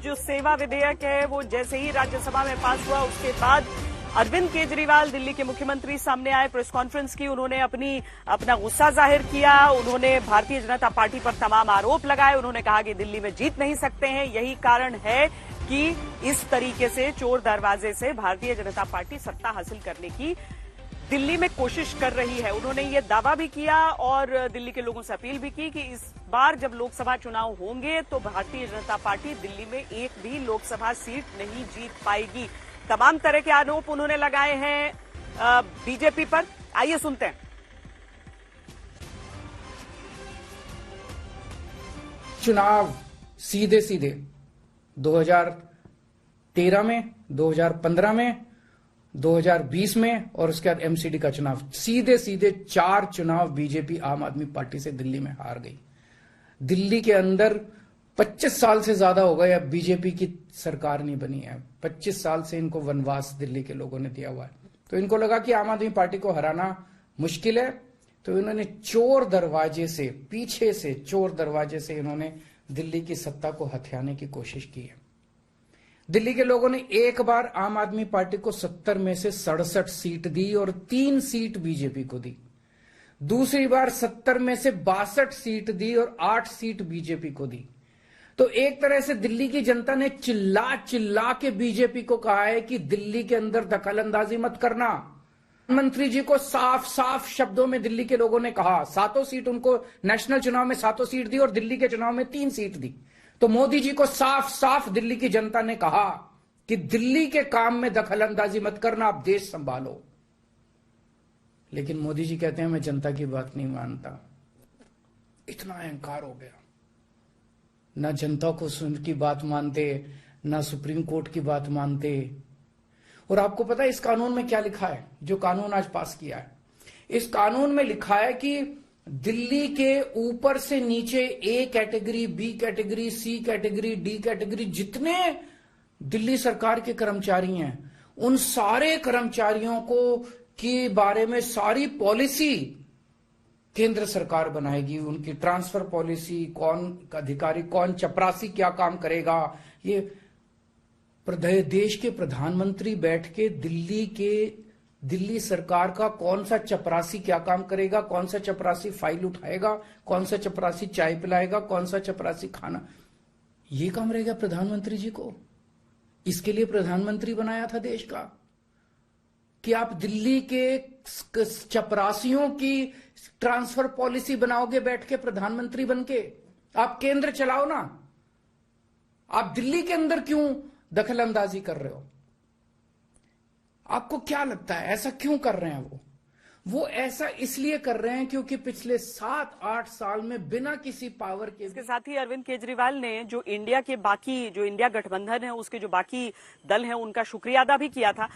जो सेवा विधेयक है वो जैसे ही राज्यसभा में पास हुआ उसके बाद अरविंद केजरीवाल दिल्ली के मुख्यमंत्री सामने आए, प्रेस कॉन्फ्रेंस की, उन्होंने अपना गुस्सा जाहिर किया। उन्होंने भारतीय जनता पार्टी पर तमाम आरोप लगाए। उन्होंने कहा कि दिल्ली में जीत नहीं सकते हैं, यही कारण है कि इस तरीके से चोर दरवाजे से भारतीय जनता पार्टी सत्ता हासिल करने की दिल्ली में कोशिश कर रही है। उन्होंने ये दावा भी किया और दिल्ली के लोगों से अपील भी की कि इस बार जब लोकसभा चुनाव होंगे तो भारतीय जनता पार्टी दिल्ली में एक भी लोकसभा सीट नहीं जीत पाएगी। तमाम तरह के आरोप उन्होंने लगाए हैं बीजेपी पर। आइए सुनते हैं। चुनाव सीधे सीधे 2013 में, 2015 में, 2020 में और उसके बाद एमसीडी का चुनाव, सीधे सीधे 4 चुनाव बीजेपी आम आदमी पार्टी से दिल्ली में हार गई। दिल्ली के अंदर 25 साल से ज्यादा हो गए अब बीजेपी की सरकार नहीं बनी है। 25 साल से इनको वनवास दिल्ली के लोगों ने दिया हुआ है। तो इनको लगा कि आम आदमी पार्टी को हराना मुश्किल है, तो इन्होंने चोर दरवाजे से, पीछे से चोर दरवाजे से इन्होंने दिल्ली की सत्ता को हथियाने की कोशिश की है। दिल्ली के लोगों ने एक बार आम आदमी पार्टी को 70 में से 67 सीट दी और 3 सीट बीजेपी को दी। दूसरी बार 70 में से 62 सीट दी और 8 सीट बीजेपी को दी। तो एक तरह से दिल्ली की जनता ने चिल्ला चिल्ला के बीजेपी को कहा है कि दिल्ली के अंदर दखलंदाजी मत करना। प्रधानमंत्री जी को साफ साफ शब्दों में दिल्ली के लोगों ने कहा, 7 सीट उनको नेशनल चुनाव में 7 सीट दी और दिल्ली के चुनाव में 3 सीट दी। तो मोदी जी को साफ साफ दिल्ली की जनता ने कहा कि दिल्ली के काम में दखलंदाजी मत करना, आप देश संभालो। लेकिन मोदी जी कहते हैं मैं जनता की बात नहीं मानता। इतना अहंकार हो गया, ना जनता को की बात मानते, ना सुप्रीम कोर्ट की बात मानते। और आपको पता है इस कानून में क्या लिखा है, जो कानून आज पास किया है? इस कानून में लिखा है कि दिल्ली के ऊपर से नीचे A category, B category, C category, D category, जितने दिल्ली सरकार के कर्मचारी हैं, उन सारे कर्मचारियों को के बारे में सारी पॉलिसी केंद्र सरकार बनाएगी। उनकी ट्रांसफर पॉलिसी, कौन अधिकारी, कौन चपरासी क्या काम करेगा, ये देश के प्रधानमंत्री बैठ के दिल्ली सरकार का कौन सा चपरासी क्या काम करेगा, कौन सा चपरासी फाइल उठाएगा, कौन सा चपरासी चाय पिलाएगा, कौन सा चपरासी खाना, ये काम रहेगा प्रधानमंत्री जी को। इसके लिए प्रधानमंत्री बनाया था देश का कि आप दिल्ली के चपरासियों की ट्रांसफर पॉलिसी बनाओगे बैठ के प्रधानमंत्री बनके। आप केंद्र चलाओ ना, आप दिल्ली के अंदर क्यों दखलंदाजी कर रहे हो? आपको क्या लगता है ऐसा क्यों कर रहे हैं? वो ऐसा इसलिए कर रहे हैं क्योंकि पिछले 7-8 साल में बिना किसी पावर के। इसके साथ ही अरविंद केजरीवाल ने जो इंडिया गठबंधन है उसके जो बाकी दल हैं उनका शुक्रिया अदा भी किया था।